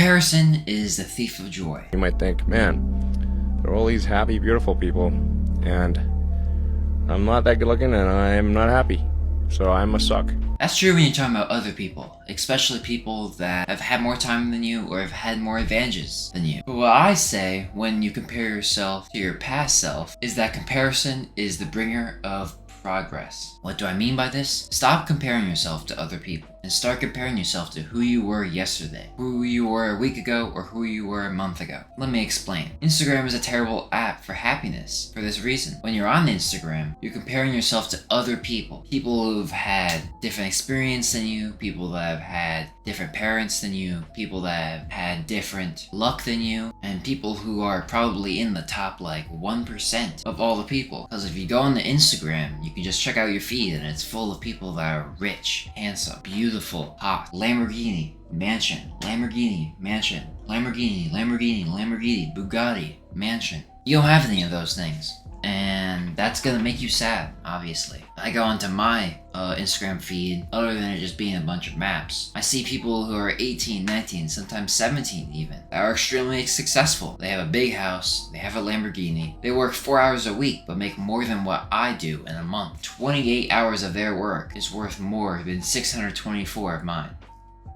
Comparison is the thief of joy. You might think, man, there are all these happy, beautiful people, and I'm not that good looking and I'm not happy, so I must suck. That's true when you're talking about other people, especially people that have had more time than you or have had more advantages than you. But what I say when you compare yourself to your past self is that comparison is the bringer of progress. What do I mean by this? Stop comparing yourself to other people and start comparing yourself to who you were yesterday, who you were a week ago, or who you were a month ago. Let me explain. Instagram is a terrible app for happiness for this reason. When you're on Instagram, you're comparing yourself to other people who've had different experience than you, people that have had different parents than you, people that have had different luck than you, and people who are probably in the top 1% of all the people. Because if you go on the Instagram, you can just check out your feed and it's full of people that are rich, handsome, beautiful, hot, Lamborghini, mansion, Lamborghini, mansion, Lamborghini, Lamborghini, Lamborghini, Bugatti, mansion. You don't have any of those things. And that's gonna make you sad, obviously. I go onto my Instagram feed, other than it just being a bunch of maps. I see people who are 18, 19, sometimes 17 even, that are extremely successful. They have a big house, they have a Lamborghini, they work 4 hours a week, but make more than what I do in a month. 28 hours of their work is worth more than 624 of mine.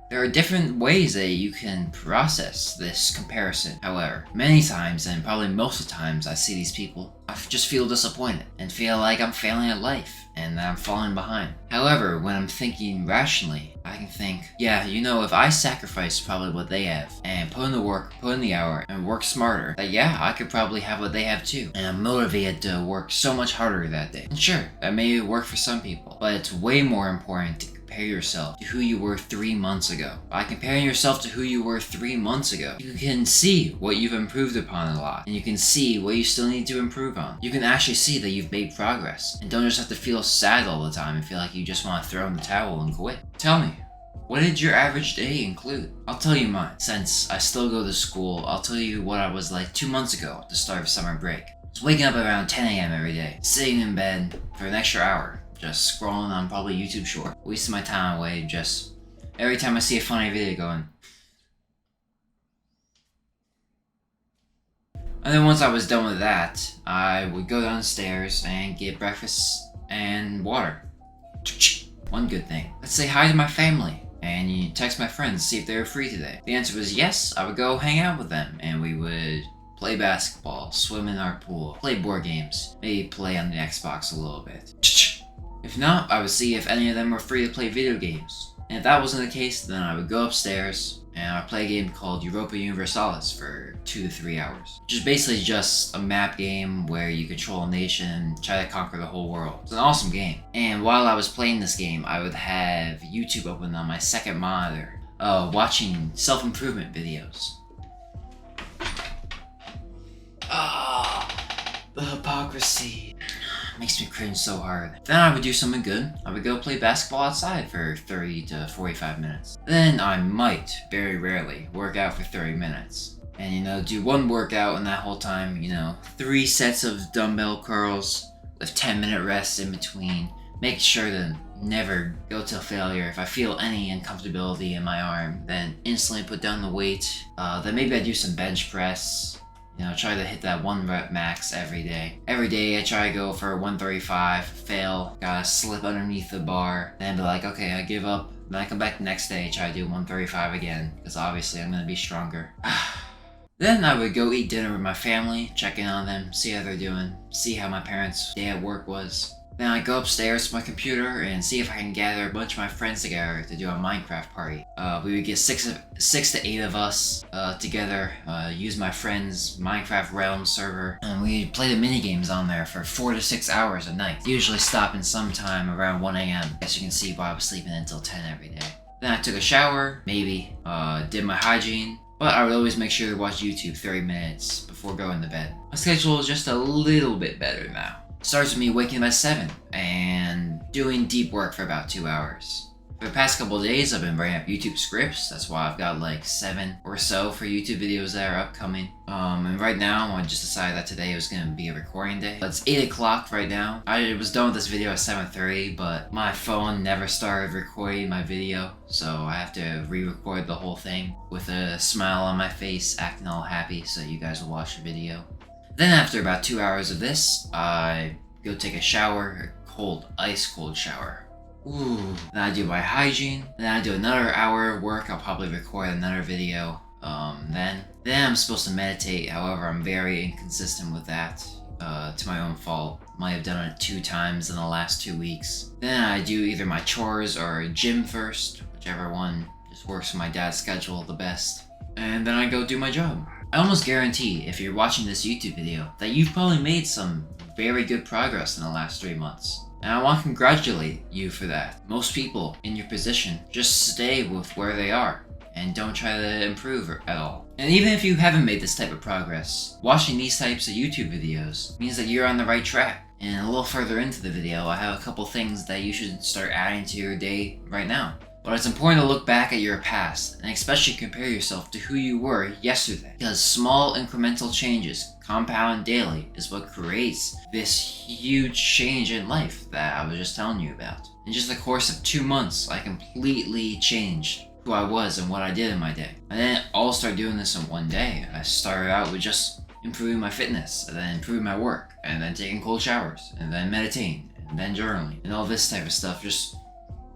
There are different ways that you can process this comparison. However, many times, and probably most of the times I see these people, I just feel disappointed and feel like I'm failing at life and that I'm falling behind. However, when I'm thinking rationally, I can think, yeah, if I sacrifice probably what they have and put in the work, put in the hour, and work smarter, that yeah, I could probably have what they have too. And I'm motivated to work so much harder that day. And sure, that may work for some people, but it's way more important to compare yourself to who you were 3 months ago. By comparing yourself to who you were 3 months ago, you can see what you've improved upon a lot, and you can see what you still need to improve on. You can actually see that you've made progress, and don't just have to feel sad all the time and feel like you just want to throw in the towel and quit. Tell me, what did your average day include? I'll tell you mine. Since I still go to school, I'll tell you what I was like 2 months ago at the start of summer break. I was waking up around 10 a.m. every day, sitting in bed for an extra hour, just scrolling on probably YouTube Short, wasting my time away, just every time I see a funny video going. And then once I was done with that, I would go downstairs and get breakfast and water. One good thing. Let's say hi to my family, and you text my friends to see if they were free today. If the answer was yes, I would go hang out with them, and we would play basketball, swim in our pool, play board games, maybe play on the Xbox a little bit. If not, I would see if any of them were free to play video games. And if that wasn't the case, then I would go upstairs and I'd play a game called Europa Universalis for 2 to 3 hours. Which is basically just a map game where you control a nation and try to conquer the whole world. It's an awesome game. And while I was playing this game, I would have YouTube open on my second monitor, watching self-improvement videos. The hypocrisy. Makes me cringe so hard. Then I would do something good. I would go play basketball outside for 30 to 45 minutes. Then I might, very rarely, work out for 30 minutes. And do one workout in that whole time, 3 sets of dumbbell curls with 10-minute rests in between. Make sure to never go to failure. If I feel any uncomfortability in my arm, then instantly put down the weight. Then maybe I do some bench press. Try to hit that 1 rep max every day. Every day I try to go for 135, fail, gotta slip underneath the bar, then be like, okay, I give up. Then I come back the next day, try to do 135 again, because obviously I'm gonna be stronger. Then I would go eat dinner with my family, check in on them, see how they're doing, see how my parents' day at work was. Then I go upstairs to my computer and see if I can gather a bunch of my friends together to do a Minecraft party. We would get 6 to 8 of us together, use my friend's Minecraft Realm server, and we'd play the mini games on there for 4 to 6 hours a night, usually stopping sometime around 1 a.m. As you can see why I was sleeping until 10 every day. Then I took a shower, maybe, did my hygiene, but I would always make sure to watch YouTube 30 minutes before going to bed. My schedule is just a little bit better now. Starts with me waking up at 7 and doing deep work for about 2 hours. For the past couple of days, I've been writing up YouTube scripts. That's why I've got like 7 or so for YouTube videos that are upcoming. And right now, I just decided that today was going to be a recording day. It's 8 o'clock right now. I was done with this video at 7:30, but my phone never started recording my video, so I have to re-record the whole thing with a smile on my face, acting all happy so you guys will watch the video. Then after about 2 hours of this, I go take a shower, a cold, ice cold shower. Ooh. Then I do my hygiene. Then I do another hour of work. I'll probably record another video. Then I'm supposed to meditate. However, I'm very inconsistent with that. To my own fault. Might have done it 2 times in the last 2 weeks. Then I do either my chores or gym first, whichever one just works for my dad's schedule the best. And then I go do my job. I almost guarantee if you're watching this YouTube video that you've probably made some very good progress in the last 3 months. And I want to congratulate you for that. Most people in your position just stay with where they are and don't try to improve at all. And even if you haven't made this type of progress, watching these types of YouTube videos means that you're on the right track. And a little further into the video, I have a couple things that you should start adding to your day right now. But it's important to look back at your past, and especially compare yourself to who you were yesterday. Because small incremental changes, compound daily, is what creates this huge change in life that I was just telling you about. In just the course of 2 months, I completely changed who I was and what I did in my day. I didn't all start doing this in one day. I started out with just improving my fitness, and then improving my work, and then taking cold showers, and then meditating, and then journaling, and all this type of stuff, just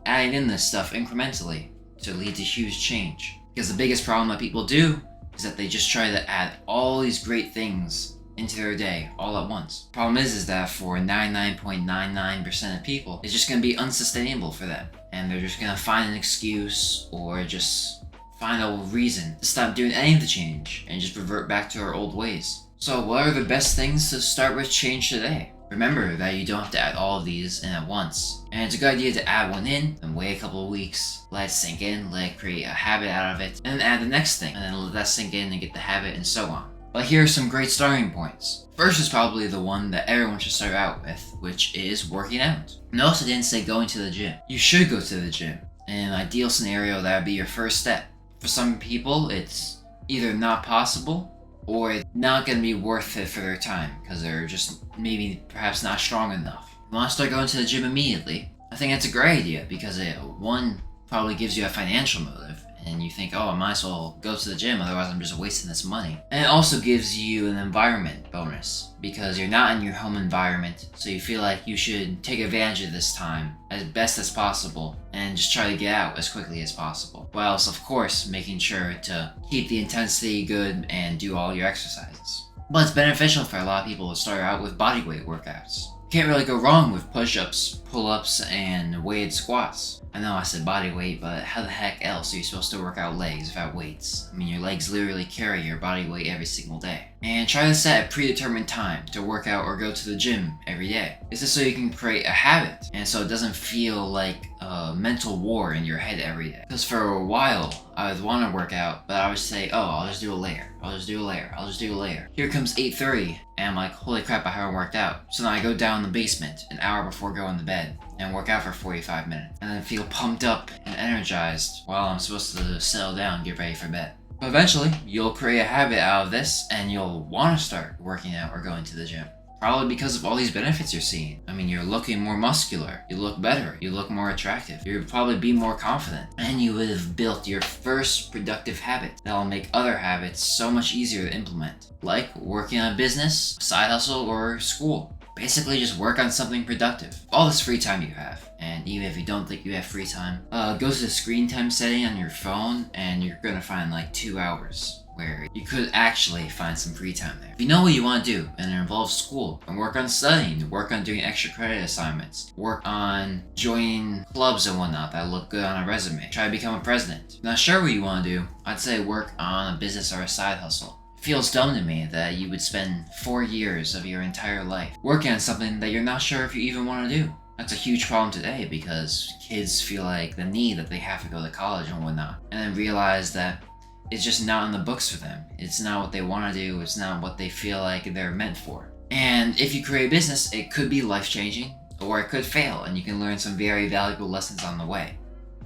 adding in this stuff incrementally to lead to huge change. Because the biggest problem that people do is that they just try to add all these great things into their day all at once. Problem is that for 99.99% of people, it's just going to be unsustainable for them. And they're just going to find an excuse or just find a reason to stop doing any of the change and just revert back to our old ways. So what are the best things to start with change today? Remember that you don't have to add all of these in at once. And it's a good idea to add one in, then wait a couple of weeks, let it sink in, let it create a habit out of it, and then add the next thing, and then let that sink in and get the habit, and so on. But here are some great starting points. First is probably the one that everyone should start out with, which is working out. Notice I didn't say going to the gym. You should go to the gym. In an ideal scenario, that would be your first step. For some people, it's either not possible, or it's not going to be worth it for their time because they're just maybe perhaps not strong enough. You want to start going to the gym immediately? I think that's a great idea because it, one, probably gives you a financial motive, and you think, oh, I might as well go to the gym, otherwise I'm just wasting this money. And it also gives you an environment bonus because you're not in your home environment, so you feel like you should take advantage of this time as best as possible and just try to get out as quickly as possible. Whilst, of course, making sure to keep the intensity good and do all your exercises. But it's beneficial for a lot of people to start out with bodyweight workouts. Can't really go wrong with push-ups, pull-ups, and weighted squats. I know I said body weight, but how the heck else are you supposed to work out legs without weights? I mean, your legs literally carry your body weight every single day. And try to set a predetermined time to work out or go to the gym every day. This is so you can create a habit, and so it doesn't feel like a mental war in your head every day. Because for a while, I would want to work out, but I would say, oh, I'll just do a layer. I'll just do a layer. I'll just do a layer. Here comes 8:30, and I'm like, holy crap, I haven't worked out. So then I go down in the basement an hour before going to bed and work out for 45 minutes. And then feel pumped up and energized while I'm supposed to settle down and get ready for bed. But eventually, you'll create a habit out of this and you'll want to start working out or going to the gym. Probably because of all these benefits you're seeing. I mean, you're looking more muscular, you look better, you look more attractive, you'll probably be more confident, and you would have built your first productive habit that will make other habits so much easier to implement. Like working on a business, side hustle, or school. Basically just work on something productive. All this free time you have. And even if you don't think you have free time, go to the screen time setting on your phone and you're gonna find like 2 hours where you could actually find some free time there. If you know what you want to do and it involves school, and work on studying, work on doing extra credit assignments, work on joining clubs and whatnot that look good on a resume, try to become a president. Not sure what you want to do, I'd say work on a business or a side hustle. Feels dumb to me that you would spend 4 years of your entire life working on something that you're not sure if you even want to do. That's a huge problem today because kids feel like the need that they have to go to college and whatnot, and then realize that it's just not in the books for them. It's not what they want to do. It's not what they feel like they're meant for. And if you create a business, it could be life-changing or it could fail and you can learn some very valuable lessons on the way.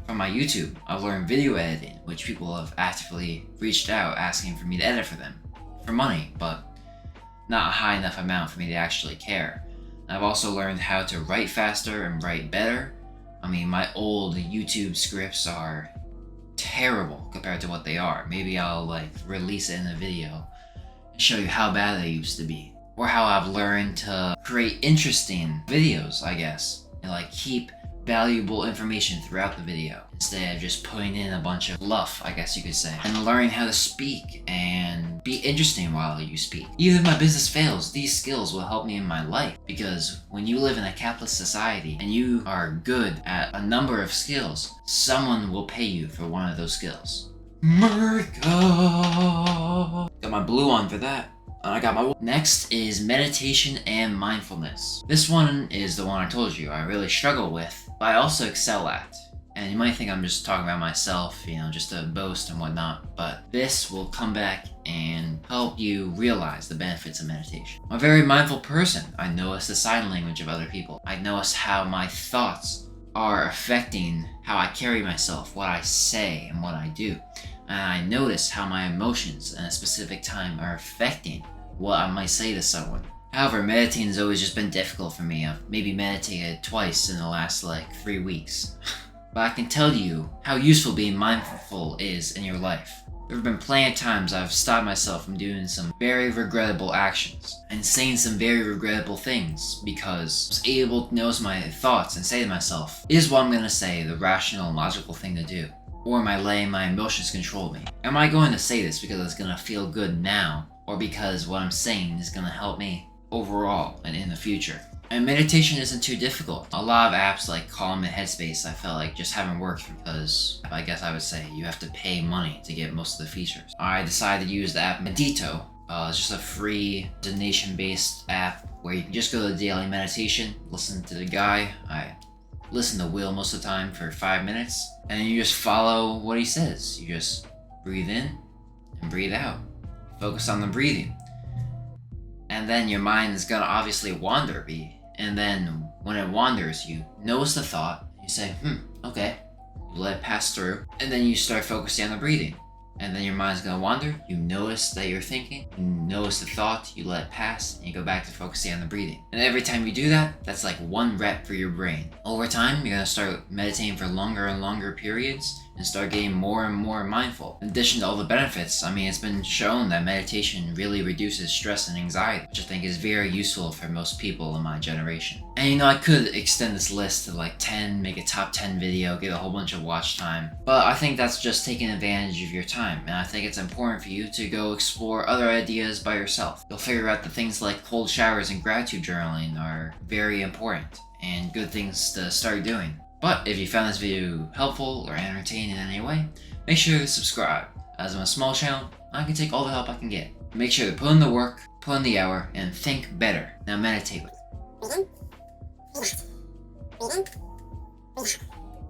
From my YouTube, I've learned video editing, which people have actively reached out asking for me to edit for them, for money, but not a high enough amount for me to actually care. I've also learned how to write faster and write better. I mean, my old YouTube scripts are terrible compared to what they are. Maybe I'll like release it in a video and show you how bad they used to be. Or how I've learned to create interesting videos, I guess. And like keep valuable information throughout the video instead of just putting in a bunch of fluff, I guess you could say. And learning how to speak and be interesting while you speak. Even if my business fails, these skills will help me in my life, because when you live in a capitalist society and you are good at a number of skills, someone will pay you for one of those skills. America! Got my blue on for that. I got my... Next is meditation and mindfulness. This one is the one I told you I really struggle with, but I also excel at. And you might think I'm just talking about myself, just to boast and whatnot, but this will come back and help you realize the benefits of meditation. I'm a very mindful person. I notice the sign language of other people. I notice how my thoughts are affecting how I carry myself, what I say, and what I do. And I notice how my emotions in a specific time are affecting what I might say to someone. However, meditating has always just been difficult for me. I've maybe meditated twice in the last 3 weeks. But I can tell you how useful being mindful is in your life. There have been plenty of times I've stopped myself from doing some very regrettable actions and saying some very regrettable things because I was able to notice my thoughts and say to myself, is what I'm going to say the rational and logical thing to do? Or am I letting my emotions control me? Am I going to say this because it's going to feel good now, or because what I'm saying is going to help me overall and in the future? And meditation isn't too difficult. A lot of apps like Calm and Headspace I felt like just haven't worked because I guess I would say you have to pay money to get most of the features. I decided to use the app Medito. It's just a free donation-based app where you can just go to daily meditation, listen to the guy. I listen to Will most of the time for 5 minutes, and then you just follow what he says. You just breathe in and breathe out. Focus on the breathing. And then your mind is gonna obviously wander, and then when it wanders, you notice the thought, you say, okay, you let it pass through, and then you start focusing on the breathing. And then your mind's gonna wander, you notice that you're thinking, you notice the thought, you let it pass, and you go back to focusing on the breathing. And every time you do that, that's like 1 rep for your brain. Over time, you're gonna start meditating for longer and longer periods, and start getting more and more mindful. In addition to all the benefits, it's been shown that meditation really reduces stress and anxiety, which I think is very useful for most people in my generation. And I could extend this list to 10, make a top 10 video, get a whole bunch of watch time, but I think that's just taking advantage of your time, and I think it's important for you to go explore other ideas by yourself. You'll figure out that things like cold showers and gratitude journaling are very important and good things to start doing. But if you found this video helpful or entertaining in any way, make sure to subscribe. As I'm a small channel, I can take all the help I can get. Make sure to put in the work, put in the hour, and think better. Now meditate with it.